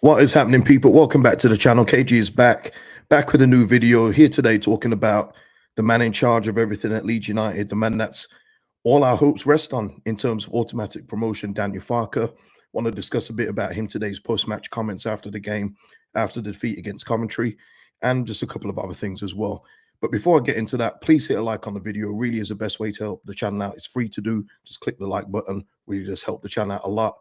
What is happening, people? Welcome back to the channel. KG is back with a new video here today, talking about the man in charge of everything at Leeds United, the man that's all our hopes rest on in terms of automatic promotion, Daniel Farke. Want to discuss a bit about him today's post-match comments after the game, after the defeat against Coventry, and just a couple of other things as well. But before I get into that, please hit a like on the video. It really is the best way to help the channel out. It's free to do. Just click the like button. Really does help the channel out a lot.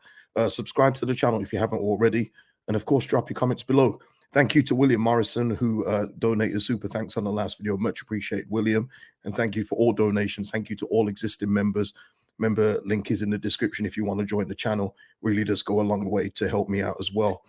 Subscribe to the channel if you haven't already. And of course, drop your comments below. Thank you to William Morrison, who donated super thanks on the last video. Much appreciate, William. And thank you for all donations. Thank you to all existing members. Member link is in the description if you want to join the channel. Really does go a long way to help me out as well.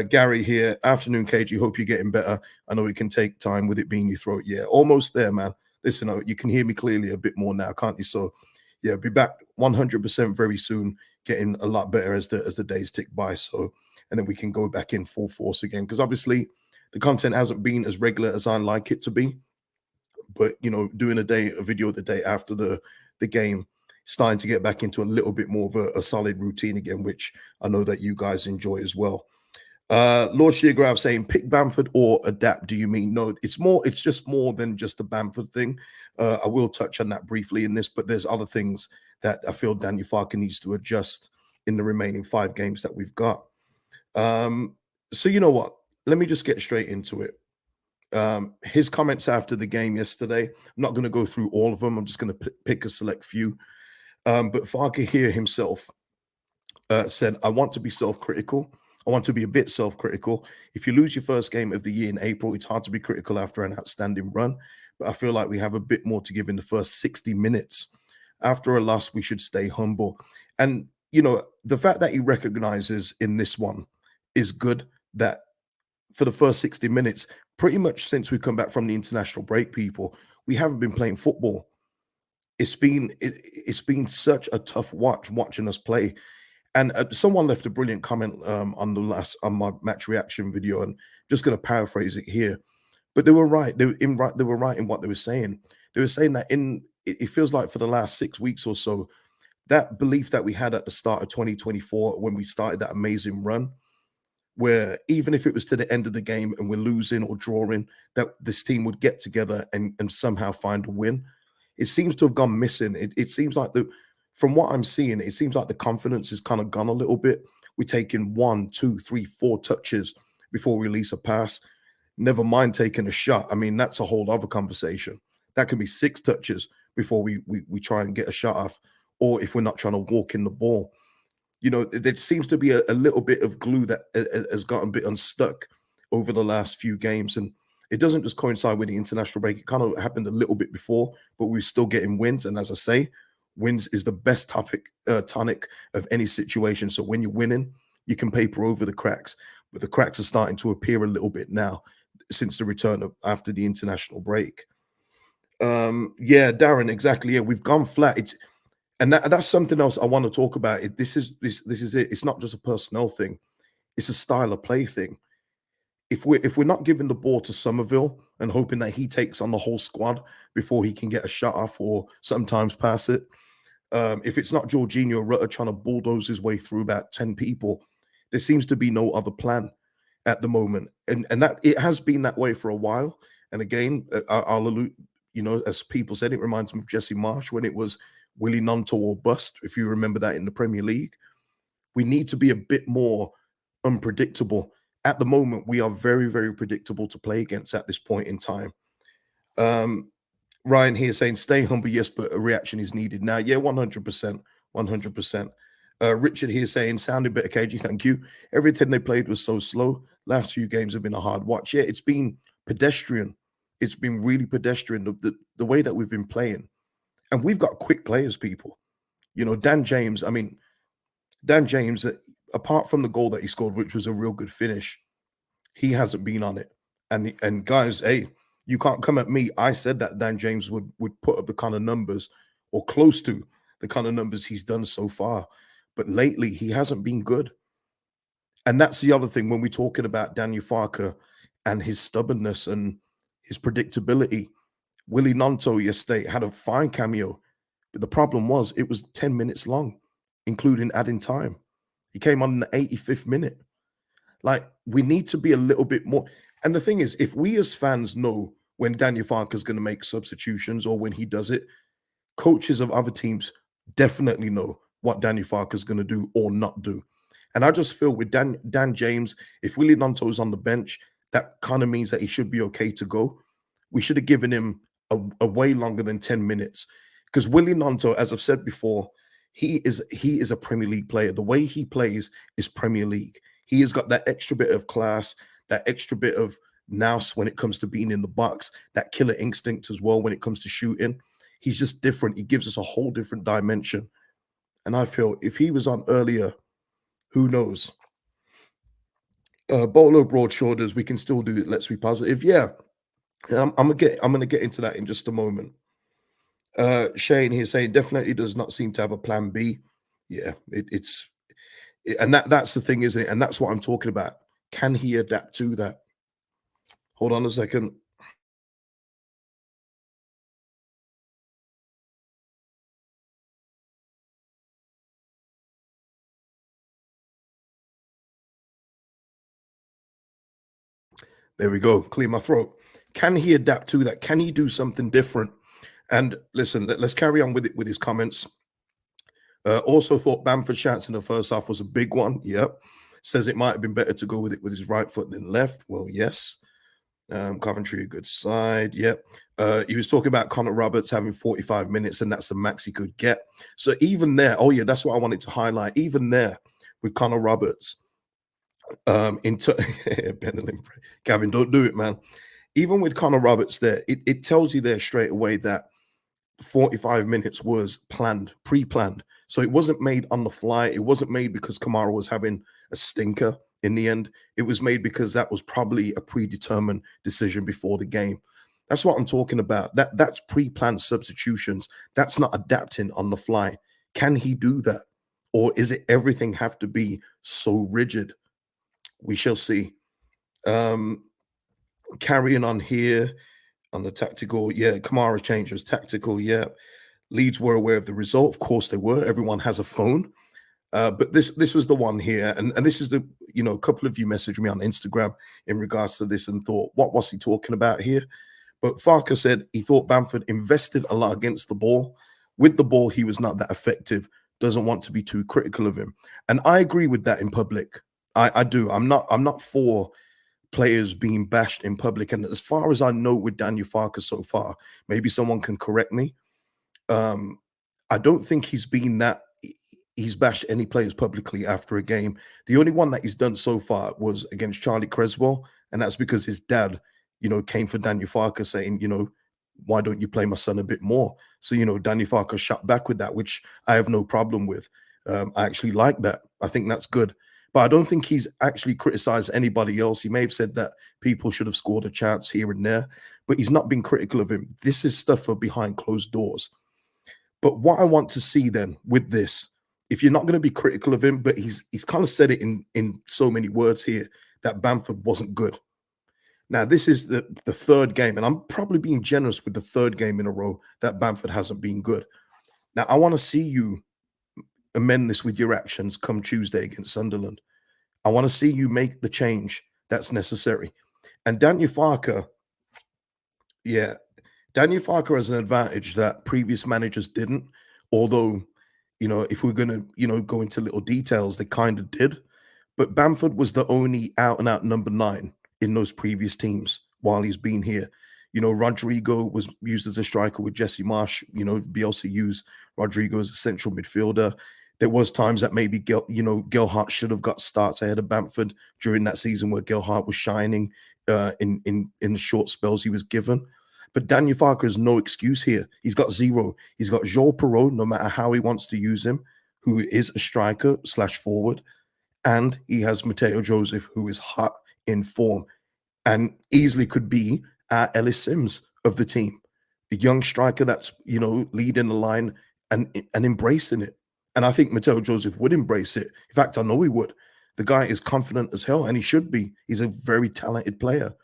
Gary here. Afternoon, KG. Hope you're getting better. I know it can take time with it being your throat. Yeah, almost there, man. Listen, you can hear me clearly a bit more now, can't you? So, yeah, be back 100% very soon, getting a lot better as the days tick by. So, and then we can go back in full force again. Because obviously, the content hasn't been as regular as I like it to be. But doing a video the day after the game, starting to get back into a little bit more of a solid routine again, which I know that you guys enjoy as well. Lord Sheargrave saying pick Bamford or adapt. Do you mean? No, it's just more than just a Bamford thing. I will touch on that briefly in this, but there's other things that I feel Daniel Farke needs to adjust in the remaining 5 games that we've got. So you know what? Let me just get straight into it. His comments after the game yesterday, I'm not going to go through all of them. I'm just going to pick a select few. But Farke here himself said, I want to be self-critical. I want to be a bit self-critical. If you lose your first game of the year in April, it's hard to be critical after an outstanding run. But I feel like we have a bit more to give in the first 60 minutes. After a loss, we should stay humble. And, the fact that he recognizes in this one is good, that for the first 60 minutes, pretty much since we come back from the international break, people, we haven't been playing football. It's been such a tough watching us play. And someone left a brilliant comment on my match reaction video, and just going to paraphrase it here. But they were right. They were right in what they were saying. They were saying that it feels like for the last 6 weeks or so, that belief that we had at the start of 2024 when we started that amazing run, where even if it was to the end of the game and we're losing or drawing, that this team would get together and somehow find a win. It seems to have gone missing. It seems like from what I'm seeing, it seems like the confidence has kind of gone a little bit. We're taking 1, 2, 3, 4 touches before we release a pass. Never mind taking a shot. I mean, that's a whole other conversation. That could be 6 touches before we try and get a shot off, or if we're not trying to walk in the ball. There seems to be a little bit of glue that has gotten a bit unstuck over the last few games. And it doesn't just coincide with the international break. It kind of happened a little bit before, but we're still getting wins. And as I say, wins is the best tonic of any situation. So when you're winning, you can paper over the cracks. But the cracks are starting to appear a little bit now since the return after the international break. Yeah, Darren, exactly. Yeah, we've gone flat. And that's something else I want to talk about. This is it. It's not just a personnel thing. It's a style of play thing. If we're not giving the ball to Somerville and hoping that he takes on the whole squad before he can get a shot off or sometimes pass it, if it's not Jorginho Rutter trying to bulldoze his way through about 10 people, there seems to be no other plan at the moment. And that it has been that way for a while. And again, I'll allude, as people said, it reminds me of Jesse Marsh when it was Willie Nonto or bust, if you remember that in the Premier League. We need to be a bit more unpredictable. At the moment, we are very, very predictable to play against at this point in time. Ryan here saying, stay humble, yes, but a reaction is needed now. Yeah, 100%, 100%. Richard here saying, sounded better, KG, thank you. Everything they played was so slow. Last few games have been a hard watch. Yeah, it's been pedestrian. It's been really pedestrian, the way that we've been playing. And we've got quick players, people. Dan James, apart from the goal that he scored, which was a real good finish, he hasn't been on it. And guys, hey, you can't come at me. I said that Dan James would put up the kind of numbers or close to the kind of numbers he's done so far. But lately, he hasn't been good. And that's the other thing when we're talking about Daniel Farke and his stubbornness and his predictability. Willie Nonto yesterday had a fine cameo, but the problem was it was 10 minutes long, including adding time. He came on in the 85th minute. Like, we need to be a little bit more. And the thing is, if we as fans know when Daniel Farker's going to make substitutions or when he does it, coaches of other teams definitely know what Danny Farker's going to do or not do. And I just feel with Dan James, if Willie Nanto's on the bench, that kind of means that he should be okay to go. We should have given him a way longer than 10 minutes. Because Willie Nanto, as I've said before, he is a Premier League player. The way he plays is Premier League. He has got that extra bit of class, that extra bit of nous when it comes to being in the box, that killer instinct as well when it comes to shooting. He's just different. He gives us a whole different dimension. And I feel if he was on earlier, who knows? Bolo broad shoulders, we can still do it. Let's be positive. Yeah. And I'm gonna get into that in just a moment. Shane here saying definitely does not seem to have a plan B. Yeah, and that's the thing, isn't it? And that's what I'm talking about. Can he adapt to that? Hold on a second. There we go. Clear my throat. Can he adapt to that? Can he do something different? And listen, let's carry on with it with his comments. Also thought Bamford's chance in the first half was a big one. Yep. Says it might have been better to go with it with his right foot than left. Well, yes. Coventry, a good side. Yep. He was talking about Connor Roberts having 45 minutes, and that's the max he could get. So even there, oh yeah, that's what I wanted to highlight. Even there with Connor Roberts, into Gavin, don't do it, man. Even with Connor Roberts there, it tells you there straight away that 45 minutes was planned, pre-planned. So it wasn't made on the fly. It wasn't made because Kamara was having a stinker in the end. It was made because that was probably a predetermined decision before the game. That's what I'm talking about. That's pre-planned substitutions. That's not adapting on the fly. Can he do that? Or is it everything have to be so rigid? We shall see. Carrying on here on the tactical, yeah, Kamara's change was tactical, yeah. Leeds were aware of the result. Of course they were. Everyone has a phone. But this was the one here, and this is the, a couple of you messaged me on Instagram in regards to this and thought, what was he talking about here? But Farke said he thought Bamford invested a lot against the ball. With the ball, he was not that effective. Doesn't want to be too critical of him, and I agree with that in public. I do. I'm not for players being bashed in public. And as far as I know, with Daniel Farke so far, maybe someone can correct me. Um, I don't think he's bashed any players publicly after a game. The only one that he's done so far was against Charlie Creswell, and that's because his dad, came for Daniel Farke saying, why don't you play my son a bit more? So, Daniel Farke shot back with that, which I have no problem with. I actually like that. I think that's good. But I don't think he's actually criticized anybody else. He may have said that people should have scored a chance here and there, but he's not been critical of him. This is stuff for behind closed doors. But what I want to see then with this, if you're not going to be critical of him, but he's kind of said it in so many words here that Bamford wasn't good. Now, this is the third game, and I'm probably being generous with the third game in a row that Bamford hasn't been good. Now, I want to see you amend this with your actions come Tuesday against Sunderland. I want to see you make the change that's necessary. And Daniel Farke, yeah, Daniel Farke has an advantage that previous managers didn't. Although, if we're going to, go into little details, they kind of did. But Bamford was the only out and out number 9 in those previous teams while he's been here. Rodrigo was used as a striker with Jesse Marsh. Bielsa used Rodrigo as a central midfielder. There was times that maybe Gelhardt should have got starts ahead of Bamford during that season where Gelhardt was shining in the short spells he was given. But Daniel Farke has no excuse here. He's got 0. He's got Joel Perrault, no matter how he wants to use him, who is a striker / forward. And he has Mateo Joseph, who is hot in form and easily could be our Ellis Sims of the team. A young striker that's, leading the line and embracing it. And I think Mateo Joseph would embrace it. In fact, I know he would. The guy is confident as hell, and he should be. He's a very talented player.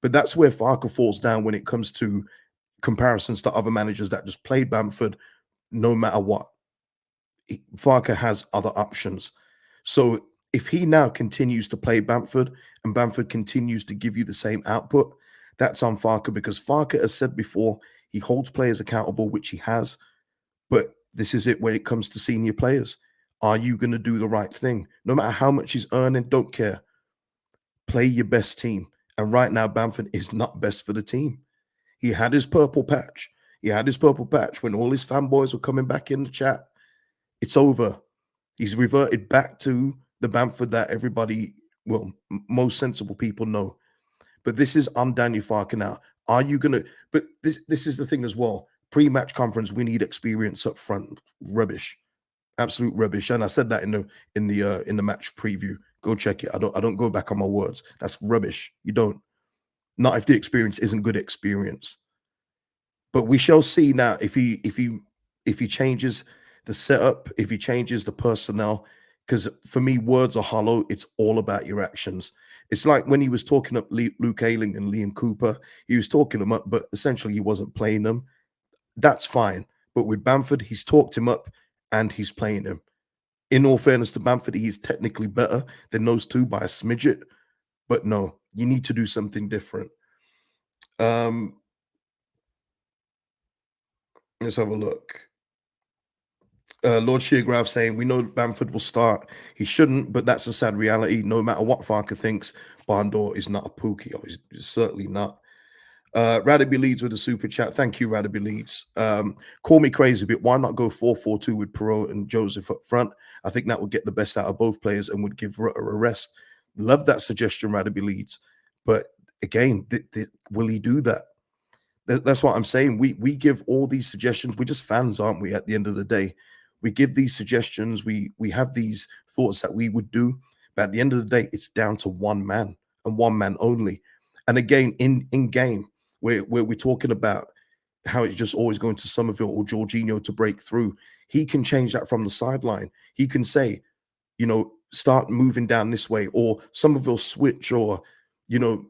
But that's where Farke falls down when it comes to comparisons to other managers that just played Bamford no matter what. Farke has other options. So If he now continues to play Bamford and Bamford continues to give you the same output, that's on Farke, because Farke has said before he holds players accountable, which he has. But this is it when it comes to senior players. Are you going to do the right thing? No matter how much he's earning, don't care. Play your best team. And right now, Bamford is not best for the team. He had his purple patch. He had his purple patch when all his fanboys were coming back in the chat. It's over. He's reverted back to the Bamford that everybody, well, most sensible people know. But this is on Daniel Farke now. Are you gonna? But this is the thing as well. Pre-match conference, we need experience up front. Rubbish, absolute rubbish. And I said that in the match preview. Go check it. I don't go back on my words. That's rubbish. You don't. Not if the experience isn't good experience. But we shall see now if he changes the setup, if he changes the personnel. Because for me, words are hollow. It's all about your actions. It's like when he was talking up Luke Ayling and Liam Cooper. He was talking them up, but essentially he wasn't playing them. That's fine. But with Bamford, he's talked him up and he's playing him. In all fairness to Bamford, he's technically better than those two by a smidget. But no, you need to do something different. Um, let's have a look. Lord Sheargrave saying, we know Bamford will start. He shouldn't, but that's a sad reality. No matter what Farke thinks, Barndor is not a pookie. Oh, he's certainly not. Radaby Leeds with a super chat. Thank you, Radaby Leeds. Call me crazy, but why not go 4-4-2 with Perot and Joseph up front? I think that would get the best out of both players and would give Rutter a rest. Love that suggestion, Radaby Leeds. But again, will he do that? That's what I'm saying. We give all these suggestions. We're just fans, aren't we? At the end of the day, we give these suggestions. We have these thoughts that we would do, but at the end of the day, it's down to one man and one man only. And again, in game, where we're talking about how it's just always going to Somerville or Jorginho to break through, he can change that from the sideline. He can say, start moving down this way, or Somerville switch, or you know,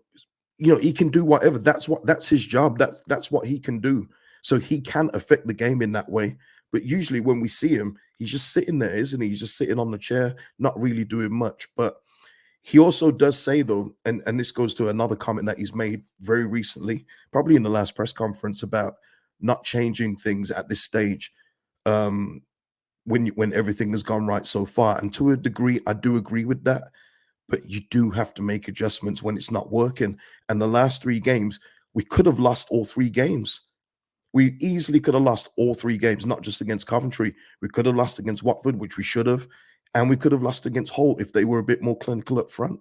he can do whatever. That's his job. That's what he can do. So he can affect the game in that way. But usually when we see him, he's just sitting there, isn't he? He's just sitting on the chair, not really doing much. But he also does say, though, and this goes to another comment that he's made very recently, probably in the last press conference, about not changing things at this stage, when everything has gone right so far. And to a degree, I do agree with that. But you do have to make adjustments when it's not working. And the last 3 games, we could have lost all 3 games. We easily could have lost all 3 games, not just against Coventry. We could have lost against Watford, which we should have. And we could have lost against Hull if they were a bit more clinical up front.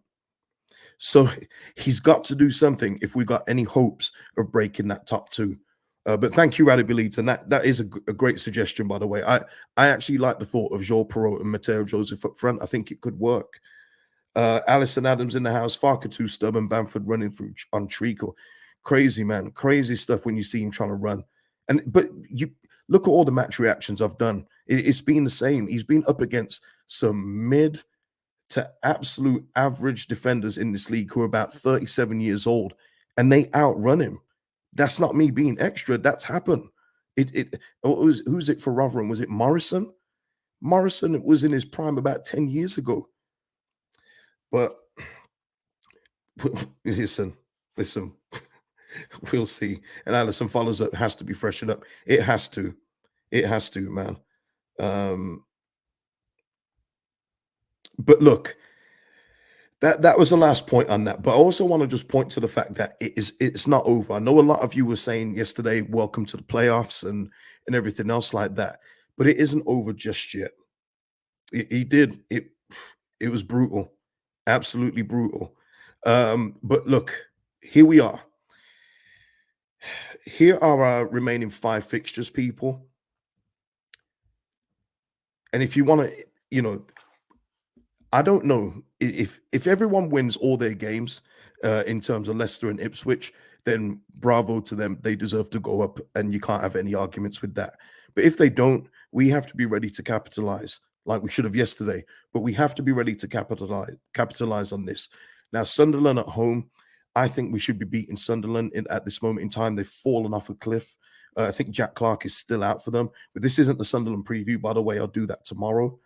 So he's got to do something if we got any hopes of breaking that top 2. But thank you, Radaby Leeds. And that is a great suggestion, by the way. I actually like the thought of Joel Perot and Matteo Joseph up front. I think it could work. Alison Adams in the house. Farke too stubborn. Bamford running through on treacle. Crazy, man. Crazy stuff when you see him trying to run. But you look at all the match reactions I've done. It's been the same. He's been up against some mid to absolute average defenders in this league who are about 37 years old, and they outrun him. That's not me being extra. That's happened. Who's it for Rotherham? Was it Morrison? Morrison was in his prime about 10 years ago. But listen, we'll see. And Allison follows up, has to be freshened up. It has to, man. But look, that was the last point on that. But I also want to just point to the fact that it's not over. I know a lot of you were saying yesterday, welcome to the playoffs and everything else like that. But it isn't over just yet. It was brutal, absolutely brutal. But look, here we are. Here are our remaining 5 fixtures, people. And if you want to, I don't know if everyone wins all their games in terms of Leicester and Ipswich, then bravo to them. They deserve to go up, and you can't have any arguments with that. But if they don't, we have to be ready to capitalize, like we should have yesterday. But we have to be ready to capitalize on this. Now, Sunderland at home, I think we should be beating Sunderland at this moment in time. They've fallen off a cliff. I think Jack Clark is still out for them. But this isn't the Sunderland preview, by the way. I'll do that tomorrow.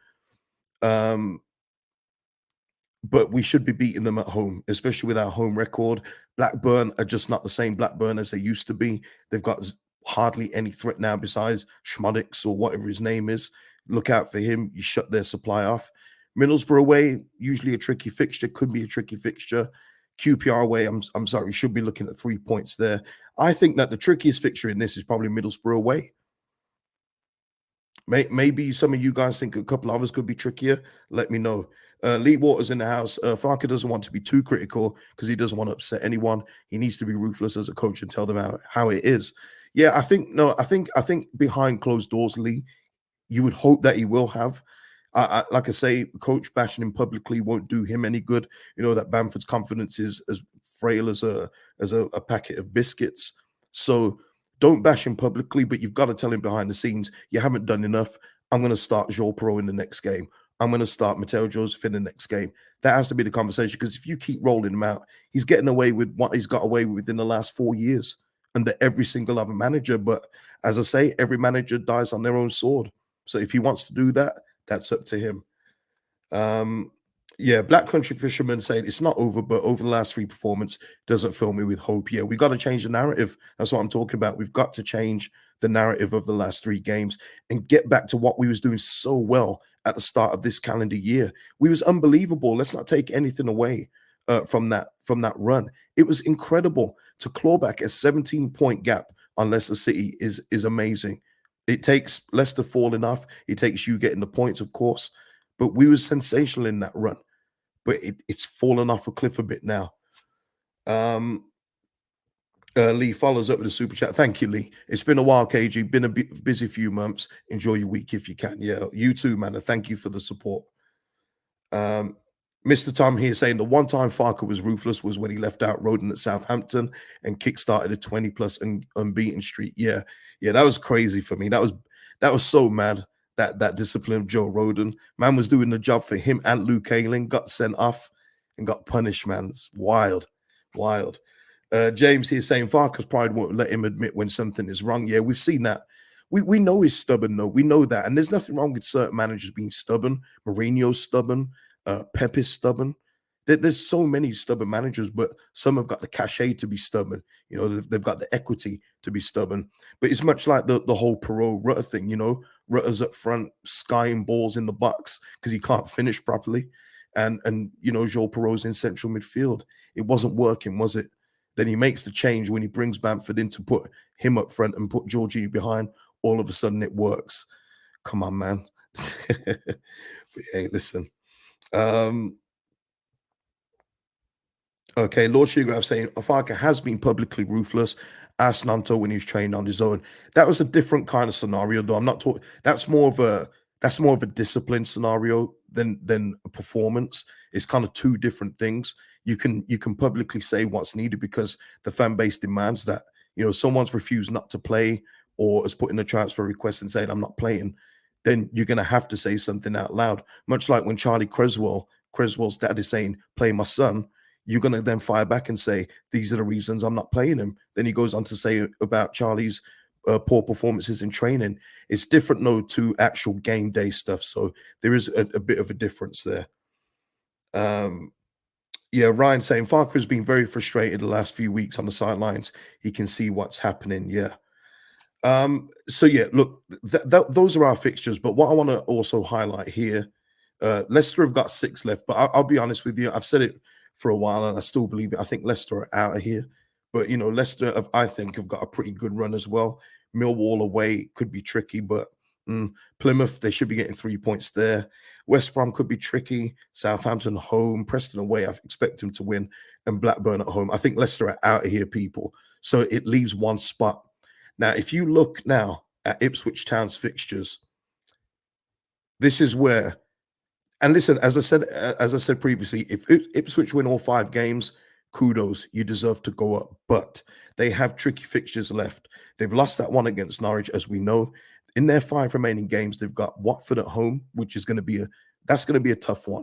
but we should be beating them at home, especially with our home record. Blackburn are just not the same Blackburn as they used to be. They've got hardly any threat now besides Schmodix or whatever his name is. Look out for him. You shut their supply off. Middlesbrough away, usually a tricky fixture, could be a tricky fixture. QPR away, I'm sorry, should be looking at 3 points there. I think that the trickiest fixture in this is probably Middlesbrough away. Maybe some of you guys think a couple others could be trickier. Let me know. Lee Waters in the house. Farke doesn't want to be too critical because he doesn't want to upset anyone. He needs to be ruthless as a coach and tell them how it is. Yeah, I think no, I think behind closed doors, Lee, you would hope that he will have. Like I say, coach bashing him publicly won't do him any good. You know that Bamford's confidence is as frail as a packet of biscuits. So don't bash him publicly, but you've got to tell him behind the scenes, you haven't done enough. I'm going to start Joel Pro in the next game. I'm going to start Mateo Joseph in the next game. That has to be the conversation because if you keep rolling him out, he's getting away with what he's got away with in the last 4 years under every single other manager. But as I say, every manager dies on their own sword. So if he wants to do that, that's up to him. Yeah, Black Country Fisherman saying it's not over, but over the last 3 performances doesn't fill me with hope. Yeah, we've got to change the narrative. That's what I'm talking about. We've got to change the narrative of the last 3 games and get back to what we was doing so well at the start of this calendar year. We was unbelievable. Let's not take anything away from that run. It was incredible to claw back a 17-point gap on Leicester City is amazing. It takes Leicester falling off. It takes you getting the points, of course. But we was sensational in that run. But it's fallen off a cliff a bit now. Lee follows up with a super chat. Thank you, Lee. It's been a while, KG. Been a busy few months. Enjoy your week if you can. Yeah, you too, man. And thank you for the support. Mr. Tom here saying the one time Farke was ruthless was when he left out Roden at Southampton and kickstarted a 20+ unbeaten streak. Yeah, that was crazy for me. That was so mad. That discipline of Joe Roden. Man was doing the job for him and Luke Ayling, got sent off and got punished, man. It's wild. James here saying Farke's pride won't let him admit when something is wrong. Yeah, we've seen that. We know he's stubborn, though. We know that. And there's nothing wrong with certain managers being stubborn. Mourinho's stubborn. Pep is stubborn. There's so many stubborn managers, but some have got the cachet to be stubborn. You know, they've got the equity to be stubborn. But it's much like the whole Perot Rutter thing, you know. Rutter's up front, skying balls in the box because he can't finish properly. And you know, Joel Perot's in central midfield. It wasn't working, was it? Then he makes the change when he brings Bamford in to put him up front and put Jorginho behind. All of a sudden it works. Come on, man. Hey, listen. Okay, Lord Sugargraph saying Farke has been publicly ruthless. Ask Nanto when he's trained on his own. That was a different kind of scenario, though. I'm not talking. That's more of a discipline scenario than a performance. It's kind of 2 different things. You can publicly say what's needed because the fan base demands that. You know, someone's refused not to play or has put in a transfer request and saying I'm not playing. Then you're going to have to say something out loud. Much like when Creswell's dad is saying, "Play my son." You're going to then fire back and say, these are the reasons I'm not playing him. Then he goes on to say about Charlie's poor performances in training. It's different, though, to actual game day stuff. So there is a bit of a difference there. Yeah, Ryan saying Farke has been very frustrated the last few weeks on the sidelines. He can see what's happening. Yeah. So, yeah, look, those are our fixtures. But what I want to also highlight here, Leicester have got 6 left. But I'll be honest with you. I've said it for a while, and I still believe it. I think Leicester are out of here. But, you know, Leicester, I think, have got a pretty good run as well. Millwall away could be tricky, but Plymouth, they should be getting 3 points there. West Brom could be tricky. Southampton home. Preston away, I expect them to win. And Blackburn at home. I think Leicester are out of here, people. So it leaves 1 spot. Now, if you look now at Ipswich Town's fixtures, this is where... And listen, as I said previously, if Ipswich win all 5 games, kudos, you deserve to go up. But they have tricky fixtures left. They've lost that one against Norwich, as we know. In their 5 remaining games, they've got Watford at home, which is going to be a tough one.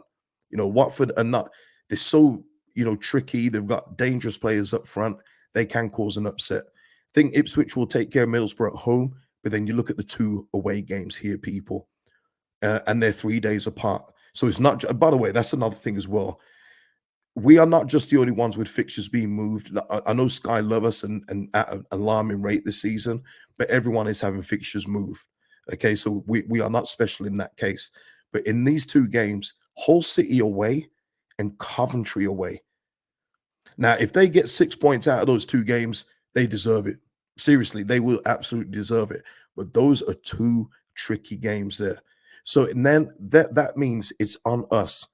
You know, Watford are not. They're so, you know, tricky. They've got dangerous players up front. They can cause an upset. I think Ipswich will take care of Middlesbrough at home, but then you look at the 2 away games here, people, and they're 3 days apart. So it's not, by the way, that's another thing as well. we are not just the only ones with fixtures being moved. I know Sky love us and at an alarming rate this season, but everyone is having fixtures move. Okay, so we are not special in that case. But in these two games, Hull City away and Coventry away. Now, if they get 6 points out of those two games, they deserve it. Seriously, they will absolutely deserve it. But those are two tricky games there. So and then that means it's on us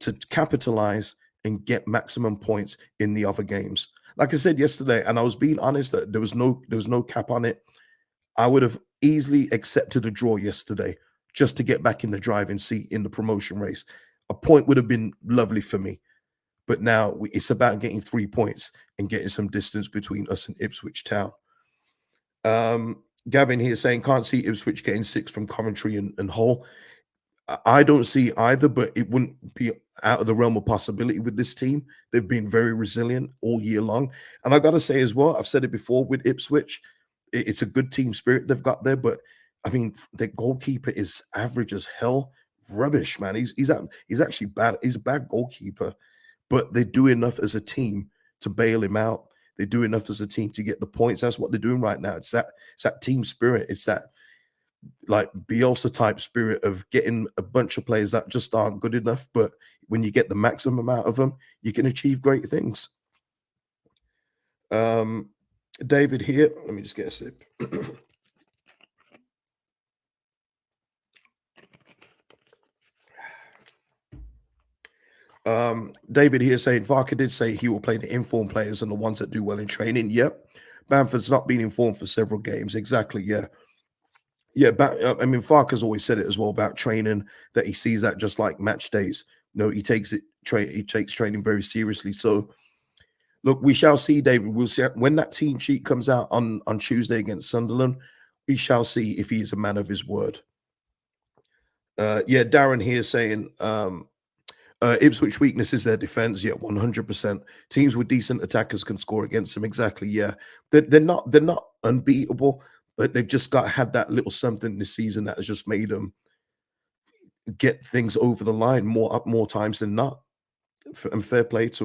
to capitalize and get maximum points in the other games. Like I said yesterday, and I was being honest that there was no cap on it. I would have easily accepted a draw yesterday just to get back in the driving seat in the promotion race. A point would have been lovely for me. But now it's about getting 3 points and getting some distance between us and Ipswich Town. Gavin here saying, can't see Ipswich getting 6 from Coventry and Hull. I don't see either, but it wouldn't be out of the realm of possibility with this team. They've been very resilient all year long. And I got to say as well, I've said it before with Ipswich, it's a good team spirit they've got there. But I mean, the goalkeeper is average as hell. Rubbish, man. He's actually bad. He's a bad goalkeeper, but they do enough as a team to bail him out. They do enough as a team to get the points. That's what they're doing right now. It's that team spirit. It's that like Bielsa type spirit of getting a bunch of players that just aren't good enough. But when you get the maximum out of them, you can achieve great things. David here. Let me just get a sip. David here saying Farke did say he will play the informed players and the ones that do well in training. Yep. Bamford's not been informed for several games. Exactly. Yeah. Yeah. I mean, Farke's always said it as well about training, that he sees that just like match days. No, he takes training very seriously. So look, we shall see, David. We'll see when that team sheet comes out on Tuesday against Sunderland. We shall see if he is a man of his word. Yeah, Darren here saying Ipswich weakness is their defense. Yeah, 100%. Teams with decent attackers can score against them. Exactly. Yeah, they're not unbeatable, but they've just got had that little something this season that has just made them get things over the line more times than not. And fair play to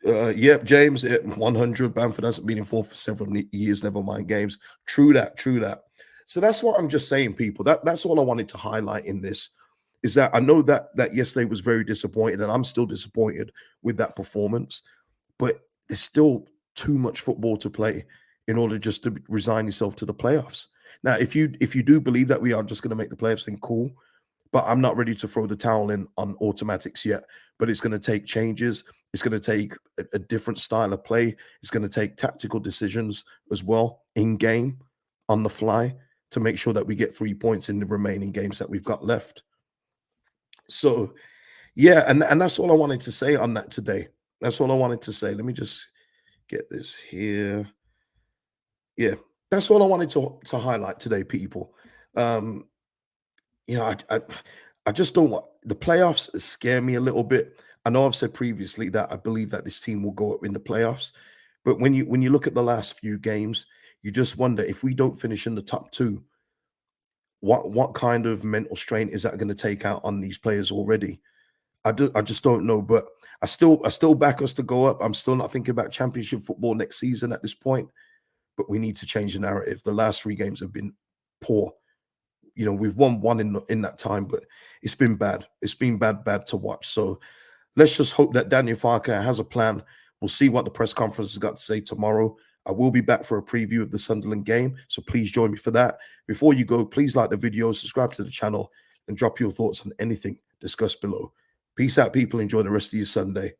them. Yep, James, 100. Bamford hasn't been informed for several years, never mind games. True that, true that. So that's what I'm just saying, people. That's all I wanted to highlight in this, is that I know that yesterday was very disappointing, and I'm still disappointed with that performance, but there's still too much football to play in order just to resign yourself to the playoffs. Now, if you do believe that we are just going to make the playoffs, then cool. But I'm not ready to throw the towel in on automatics yet. But it's going to take changes. It's going to take a different style of play. It's going to take tactical decisions as well in game, on the fly, to make sure that we get 3 points in the remaining games that we've got left. So, yeah, and that's all I wanted to say on that today. That's all I wanted to say. Let me just get this here. Yeah, that's all I wanted to highlight today, people. Um, you know, I just don't want the playoffs scare me a little bit. I know I've said previously that I believe that this team will go up in the playoffs, but when you look at the last few games, you just wonder if we don't finish in the top two, what kind of mental strain is that going to take out on these players already? I just don't know, but I still back us to go up. I'm still not thinking about championship football next season at this point, but we need to change the narrative. The last 3 games have been poor. You know, we've won one in that time, but it's been bad. It's been bad to watch. So let's just hope that Daniel Farke has a plan. We'll see what the press conference has got to say tomorrow. I will be back for a preview of the Sunderland game, so please join me for that. Before you go, please like the video, subscribe to the channel, and drop your thoughts on anything discussed below. Peace out, people. Enjoy the rest of your Sunday.